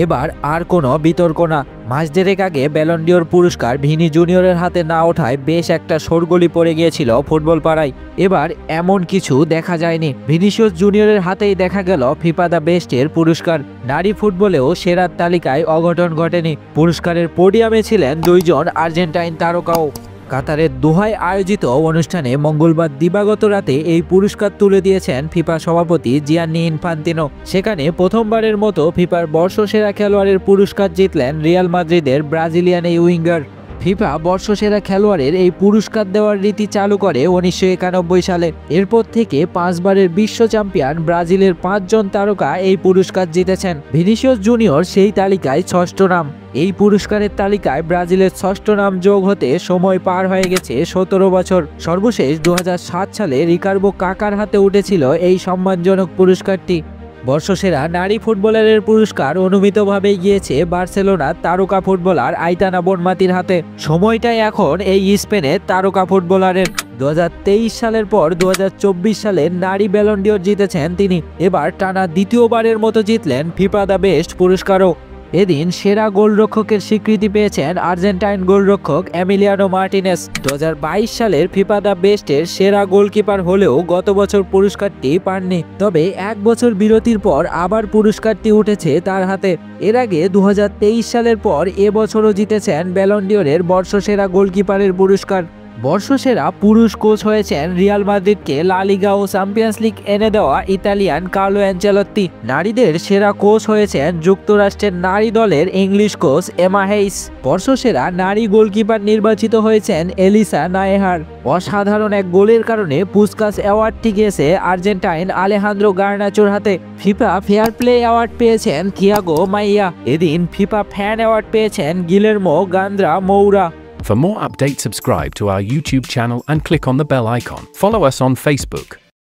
এবার আর কোনো বিতর্ক না। মাস দেড়েক আগে ব্যালন ডিওর পুরস্কার ভিনি জুনিয়রের হাতে না ওঠায় বেশ একটা শোরগোল পড়ে গিয়েছিল ফুটবল পাড়ায়। এবার এমন কিছু দেখা যায়নি। ভিনিসিয়াস জুনিয়রের হাতেই দেখা গেল ফিফা দ্য বেস্টের পুরস্কার। নারী ফুটবলেও সেরার তালিকায় অঘটন ঘটেনি। পুরস্কারের পোডিয়ামে ছিলেন দুইজন আর্জেন্টাইন তারকাও। কাতারের দোহায় আয়োজিত অনুষ্ঠানে মঙ্গলবার দিবাগত রাতে এই পুরস্কার তুলে দিয়েছেন ফিফা সভাপতি জিয়ান্নি ইনফান্তিনো। সেখানে প্রথমবারের মতো ফিফার বর্ষসেরা খেলোয়াড়ের পুরস্কার জিতলেন রিয়াল মাদ্রিদের ব্রাজিলিয়ান এই উইঙ্গার। ফিফা বর্ষসেরা খেলোয়াড়ের এই পুরস্কার দেওয়ার রীতি চালু করে 1991 সালে। এরপর থেকে 5 বারের বিশ্ব চ্যাম্পিয়ন ব্রাজিলের 5 জন তারকা এই পুরস্কার জিতেছেন। ভিনিসিয়াস জুনিয়র সেই তালিকায় 6ষ্ঠ নাম। এই পুরস্কারের তালিকায় ব্রাজিলের 6ষ্ঠ নাম যোগ হতে সময় পার হয়ে গেছে 17 বছর। সর্বশেষ 2007 সালে রিকার্ডো কাকার হাতে উঠেছিল এই সম্মানজনক পুরস্কারটি। বর্ষসেরা নারী ফুটবলারের পুরস্কার অনুমিতভাবে গিয়েছে বার্সেলোনার তারকা ফুটবলার আইতানা বনমাতির হাতে। সময়টাই এখন এই স্পেনের তারকা ফুটবলারের। 2023 সালের পর 2024 সালে নারী ব্যালন ডিওর জিতেছেন তিনি। এবার টানা দ্বিতীয়বারের মতো জিতলেন ফিফা দ্য বেস্ট পুরস্কারও। এদিন সেরা গোলরক্ষকের স্বীকৃতি পেয়েছেন আর্জেন্টাইন গোলরক্ষক এমিলিয়ানো মার্টিনেস। 2022 সালের ফিফা দ্য বেস্টের সেরা গোলকিপার হলেও গত বছর পুরস্কারটি পাননি। তবে 1 বছর বিরতির পর আবার পুরস্কারটি উঠেছে তার হাতে। এর আগে 2023 সালের পর এবছরও জিতেছেন ব্যালন ডিওরের বর্ষসেরা গোলকিপারের পুরস্কার। বর্ষসেরা পুরুষ কোচ হয়েছেন রিয়াল মাদ্রিদকে লা লিগা ও চ্যাম্পিয়ন্স লিগ এনে দেওয়া ইতালিয়ান কার্লো অ্যানচেলত্তি। নারীদের সেরা কোচ হয়েছেন যুক্তরাষ্ট্রের নারী দলের ইংলিশ কোচ এমা হেইস। বর্ষসেরা নারী গোলকিপার নির্বাচিত হয়েছেন এলিসা নায়েহার। অসাধারণ এক গোলের কারণে পুস্কাস অ্যাওয়ার্ডটি গিয়েছে আর্জেন্টাইন আলেহান্দ্রো গার্নাচোর হাতে। ফিফা ফেয়ার প্লে অ্যাওয়ার্ড পেয়েছেন থিয়াগো মাইয়া। এদিন ফিফা ফ্যান অ্যাওয়ার্ড পেয়েছেন Guillermo গান্দ্রা মৌরা। For more updates, subscribe to our YouTube channel and click on the bell icon. Follow us on Facebook.